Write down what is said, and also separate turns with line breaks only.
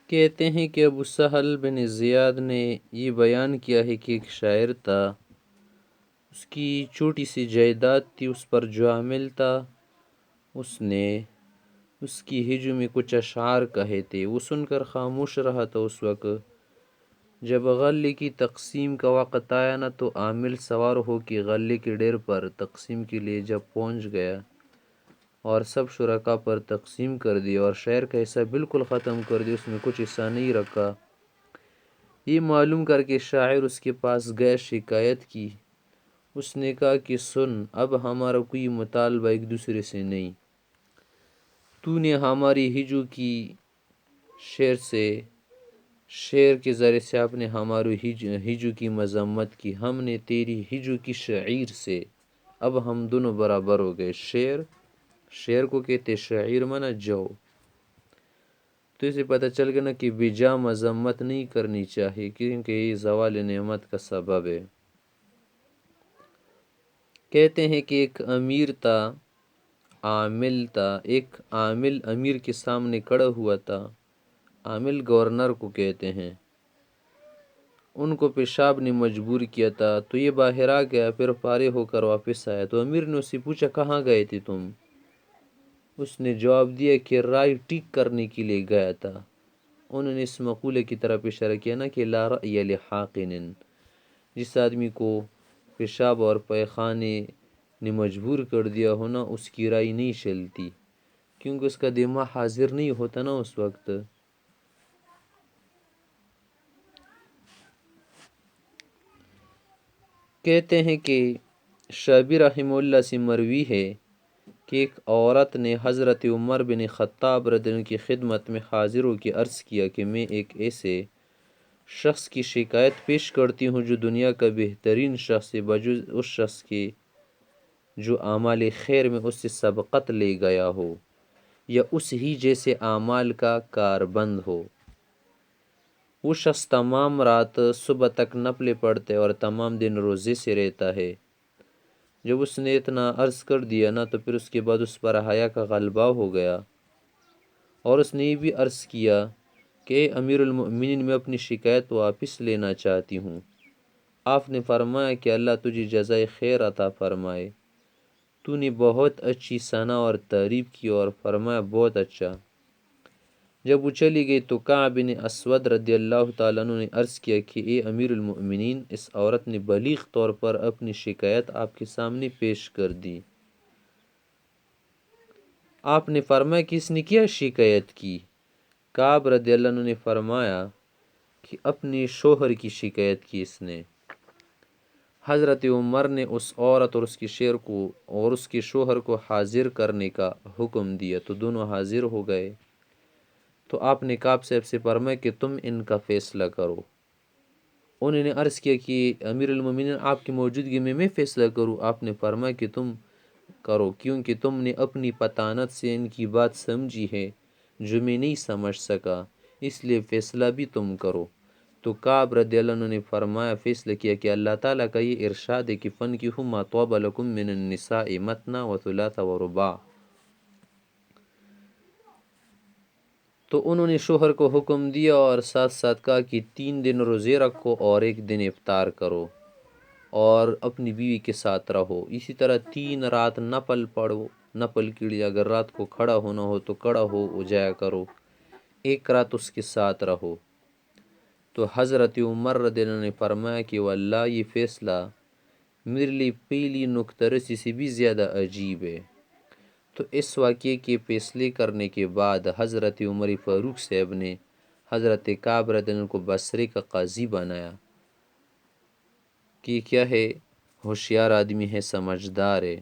کہتے ہیں کہ ابو سہل بن زیاد نے یہ بیان کیا ہے کہ ایک شاعر تھا، اس کی چھوٹی سی جائیداد تھی، اس پر جو عامل تھا اس نے اس کی ہجو میں کچھ اشعار کہے تھے۔ وہ سن کر خاموش رہا تھا۔ اس وقت جب غلے کی تقسیم کا وقت آیا نا تو عامل سوار ہو کے غلے کے ڈیر پر تقسیم کے لیے جب پہنچ گیا اور سب شرکا پر تقسیم کر دیا اور شعر کا حصہ بالکل ختم کر دیا، اس میں کچھ حصہ نہیں رکھا۔ یہ معلوم کر کے شاعر اس کے پاس گیا، شکایت کی۔ اس نے کہا کہ سن، اب ہمارا کوئی مطالبہ ایک دوسرے سے نہیں۔ تو نے ہماری ہجو کی شعر کے ذریعے سے آپ نے ہماری ہجو کی مذمت کی، ہم نے تیری ہجو کی شعیر سے، اب ہم دونوں برابر ہو گئے۔ شعر کو کہتے شعیر منا جو، تو اسے پتہ چل گیا نا کہ بجا مذمت نہیں کرنی چاہیے، کیونکہ یہ زوال نعمت کا سبب ہے۔ کہتے ہیں کہ ایک امیر تھا، ایک عامل امیر کے سامنے کھڑا ہوا تھا۔ عامل گورنر کو کہتے ہیں۔ ان کو پیشاب نے مجبور کیا تھا تو یہ باہر آ گیا، پھر فارغ ہو کر واپس آیا تو امیر نے اس سے پوچھا کہاں گئے تھے تم؟ اس نے جواب دیا کہ رائے ٹھیک کرنے کے لیے گیا تھا۔ انہوں نے اس مقولے کی طرف اشارہ کیا نا کہ لا رأی لحاقن، جس آدمی کو پیشاب اور پیخانے نے مجبور کر دیا ہونا اس کی رائے نہیں چلتی، کیونکہ اس کا دماغ حاضر نہیں ہوتا نا اس وقت۔ کہتے ہیں کہ شابی رحمہ اللہ سے مروی ہے کہ ایک عورت نے حضرت عمر بن خطاب رضی اللہ عنہ کی خدمت میں حاضر ہو کے عرض کیا کہ میں ایک ایسے شخص کی شکایت پیش کرتی ہوں جو دنیا کا بہترین شخص ہے بجز اس شخص کے جو اعمال خیر میں اس سے سبقت لے گیا ہو یا اس ہی جیسے اعمال کا کاربند ہو۔ وہ شخص تمام رات صبح تک نفلیں پڑھتا ہے اور تمام دن روزے سے رہتا ہے۔ جب اس نے اتنا عرض کر دیا نا تو پھر اس کے بعد اس پر حیا کا غلبہ ہو گیا اور اس نے یہ بھی عرض کیا کہ اے امیر المؤمنین، میں اپنی شکایت واپس لینا چاہتی ہوں۔ آپ نے فرمایا کہ اللہ تجھے جزائے خیر عطا فرمائے، تو نے بہت اچھی ثنا اور تعریف کی اور فرمایا بہت اچھا۔ جب وہ چلی گئی تو کعب بن اسود رضی اللہ تعالیٰ عنہ نے عرض کیا کہ اے امیر المؤمنین، اس عورت نے بلیغ طور پر اپنی شکایت آپ کے سامنے پیش کر دی۔ آپ نے فرمایا کہ اس نے کیا شکایت کی؟ کعب رضی اللہ عنہ نے فرمایا کہ اپنے شوہر کی شکایت کی اس نے۔ حضرت عمر نے اس عورت اور اس کے شعر کو اور اس کے شوہر کو حاضر کرنے کا حکم دیا تو دونوں حاضر ہو گئے۔ تو آپ نے کعب صاحب سے فرمایا کہ تم ان کا فیصلہ کرو۔ انہوں نے عرض کیا کہ امیر المومنین آپ کی موجودگی میں فیصلہ کروں؟ آپ نے فرمایا کہ تم کرو، کیونکہ تم نے اپنی پتانت سے ان کی بات سمجھی ہے جو میں نہیں سمجھ سکا، اس لیے فیصلہ بھی تم کرو۔ تو کعب رضی اللہ عنہ نے فرمایا، فیصلہ کیا کہ اللہ تعالیٰ کا یہ ارشاد ہے کہ فَانْكِحُوا مَا طَابَ لَكُم مِّنَ النِّسَاءِ مَثْنَىٰ وَثُلَاثَ وَرُبَاعَ۔ تو انہوں نے شوہر کو حکم دیا اور ساتھ ساتھ کہا کہ 3 دن روزے رکھو اور 1 دن افطار کرو اور اپنی بیوی کے ساتھ رہو۔ اسی طرح 3 رات نفل پڑھو، نفل کے لیے اگر رات کو کھڑا ہونا ہو تو کھڑا ہو جایا کرو، 1 رات اس کے ساتھ رہو۔ تو حضرت عمر رضی اللہ عنہ نے فرمایا کہ واللہ یہ فیصلہ میرے لیے پہلی نکتہ رسی سے بھی زیادہ عجیب ہے۔ تو اس واقعے کے فیصلے کرنے کے بعد حضرت عمر فاروق صاحب نے حضرت کعب رضی اللہ عنہ کو بصرے کا قاضی بنایا کہ کیا ہے، ہوشیار آدمی ہے، سمجھدار ہے۔